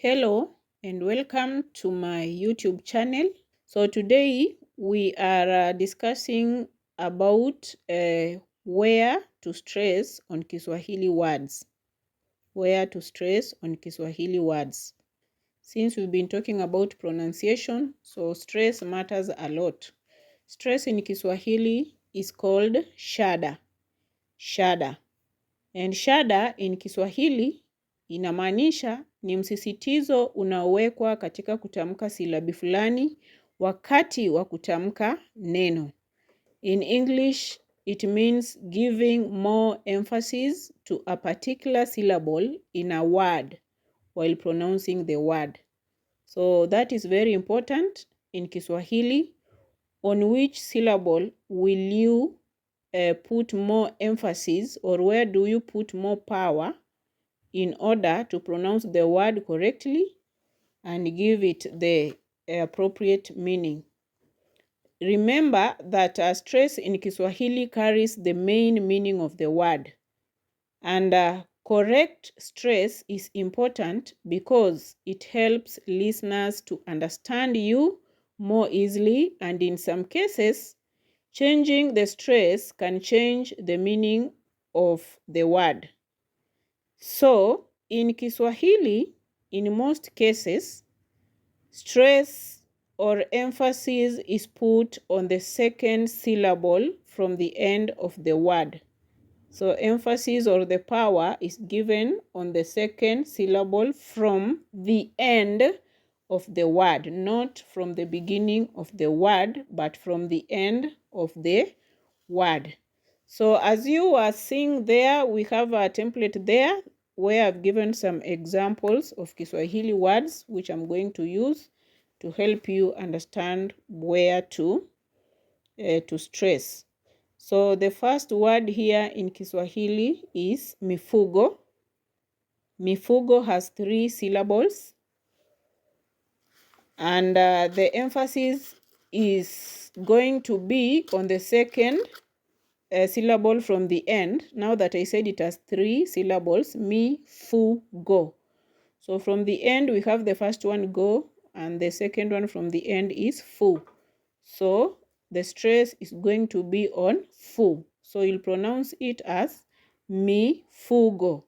Hello and welcome to my YouTube channel. So today we are discussing about where to stress on Kiswahili words. Where to stress on Kiswahili words. Since we've been talking about pronunciation, so stress matters a lot. Stress in Kiswahili is called shada. Shada. And shada in Kiswahili inamaanisha ni msisitizo unaowekwa katika kutamka silabi fulani wakati wa kutamka neno. In English, it means giving more emphasis to a particular syllable in a word while pronouncing the word. So that is very important in Kiswahili. On which syllable will you put more emphasis, or where do you put more power in order to pronounce the word correctly and give it the appropriate meaning? Remember that stress in Kiswahili carries the main meaning of the word. And correct stress is important because it helps listeners to understand you more easily, and in some cases, changing the stress can change the meaning of the word. So, in Kiswahili, in most cases, stress or emphasis is put on the second syllable from the end of the word. So, emphasis or the power is given on the second syllable from the end of the word, not from the beginning of the word, but from the end of the word. So as you are seeing there, we have a template there where I've given some examples of Kiswahili words which I'm going to use to help you understand where to stress. So the first word here in Kiswahili is mifugo. Mifugo has 3 syllables. And the emphasis is going to be on the second syllable from the end. Now that I said it has 3 syllables, mi, fu, go. So from the end, we have the first one, go, and the second one from the end is fu. So the stress is going to be on fu. So you'll pronounce it as mi, fugo.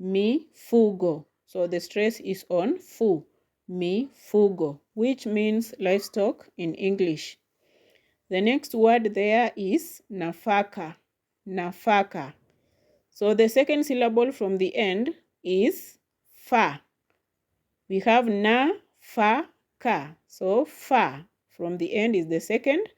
Mi, fugo. So the stress is on fu. Mifugo, which means livestock in English. The next word there is nafaka. Nafaka. So the second syllable from the end is fa. We have na, fa, ka. So fa from the end is the second.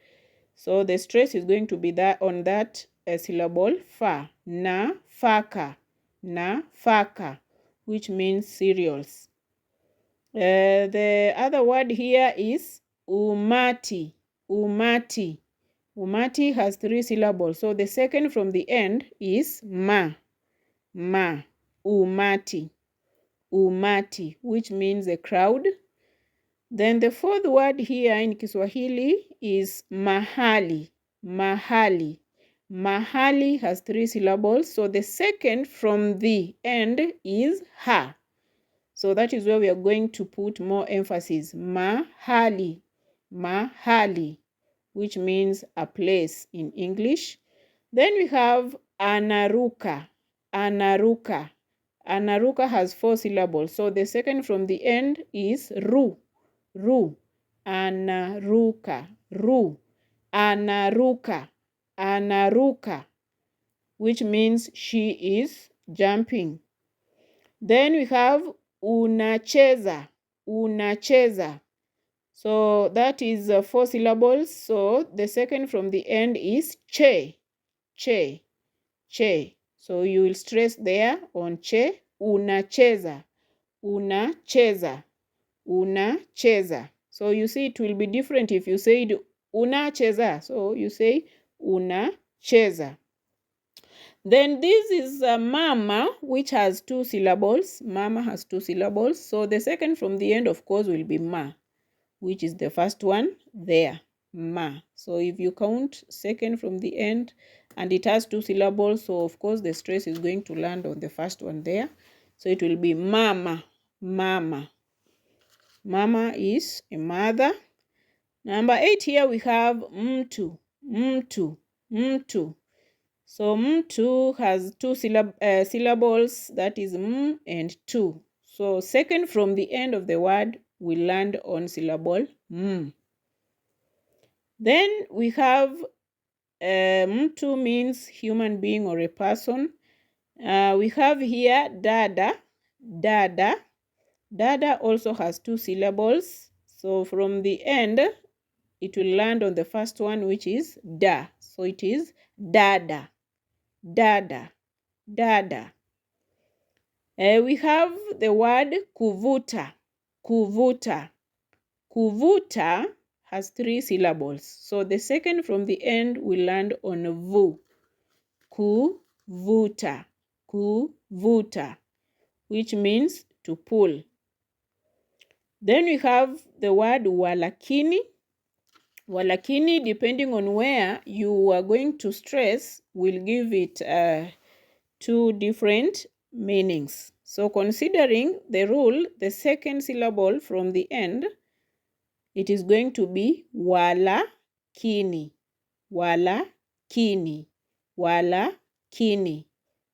So the stress is going to be on that syllable fa. Na, faka. Na, faka, which means cereals. The other word here is umati. Umati. Umati has 3 syllables. So the second from the end is ma. Ma. Umati. Umati, which means a crowd. Then the fourth word here in Kiswahili is mahali. Mahali. Mahali has 3 syllables. So the second from the end is ha. So that is where we are going to put more emphasis. Mahali. Mahali, which means a place in English. Then we have anaruka. Anaruka. Anaruka has 4 syllables. So the second from the end is ru. Ru. Anaruka. Ru. Anaruka. Anaruka, which means she is jumping. Then we have unacheza. Unacheza. So that is 4 syllables. So the second from the end is che. Che. Che. So you will stress there on che. Unacheza. Unacheza. Unacheza. So you see it will be different if you said unacheza. So you say unacheza. Then this is mama, which has 2 syllables. Mama has 2 syllables. So the second from the end, of course, will be ma, which is the first one there. Ma. So if you count second from the end and it has 2 syllables, so of course the stress is going to land on the first one there. So it will be mama. Mama. Mama is a mother. Number 8 here we have mtu. Mtu. Mtu. So mtu has two syllables, that is m and tu. So second from the end of the word we land on syllable m. Then we have mtu means human being or a person. We have here dada. Dada. Dada also has two syllables. So from the end, it will land on the first one, which is da. So it is dada. Dada. Dada. We have the word kuvuta. Kuvuta. Kuvuta has three syllables. So the second from the end will land on vu. Kuvuta. Kuvuta, which means to pull. Then we have the word walakini. Walakini, depending on where you are going to stress, will give it two different meanings. So considering the rule, the second syllable from the end, it is going to be walakini. Walakini. Walakini,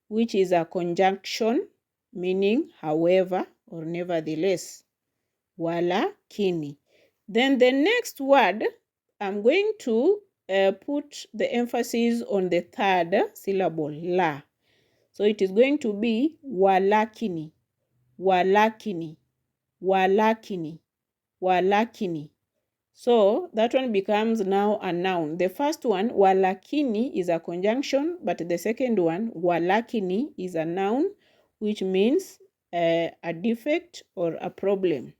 which is a conjunction meaning however or nevertheless. Walakini. Then the next word, I'm going to put the emphasis on the third syllable, la. So it is going to be walakini. Walakini. Walakini. Walakini. So that one becomes now a noun. The first one, walakini, is a conjunction, but the second one, walakini, is a noun, which means a defect or a problem.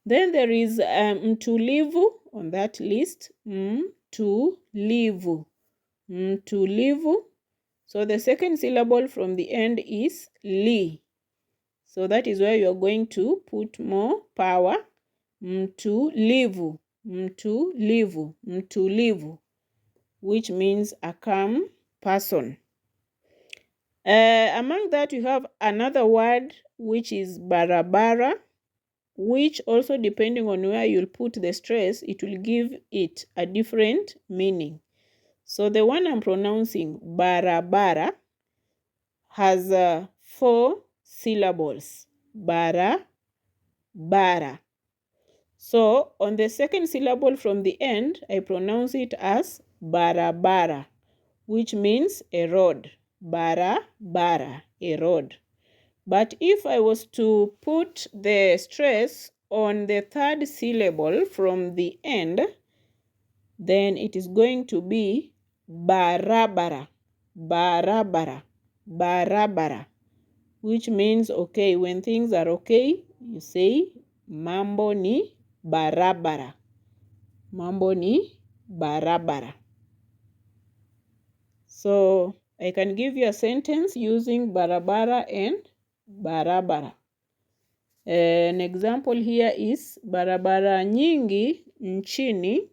Then there is mtulivu on that list. Mtulivu. Mtulivu. So the second syllable from the end is li. So that is where you are going to put more power. Mtulivu. Mtulivu. Mtulivu, which means a calm person. Among that, you have another word, which is barabara, which also, depending on where you'll put the stress, it will give it a different meaning. So the one I'm pronouncing, barabara, has 4 syllables. Bara, bara. So on the second syllable from the end, I pronounce it as barabara, which means a road. Barabara, a road. But if I was to put the stress on the third syllable from the end, then it is going to be barabara. Barabara. Barabara. Which means, okay, when things are okay, you say mambo ni barabara. Mambo ni barabara. So I can give you a sentence using barabara and barabara. An example here is barabara nyingi nchini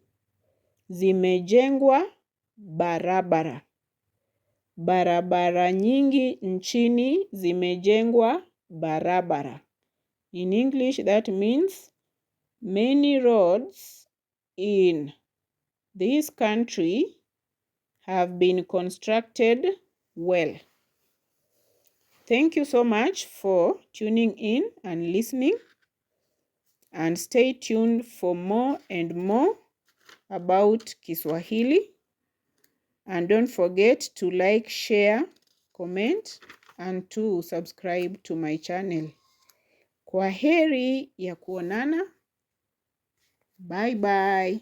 zimejengwa barabara. Barabara nyingi nchini zimejengwa barabara. In English, that means many roads in this country have been constructed well. Thank you so much for tuning in and listening, and stay tuned for more and more about Kiswahili. And don't forget to like, share, comment, and to subscribe to my channel. Kwaheri ya kuonana. Bye bye.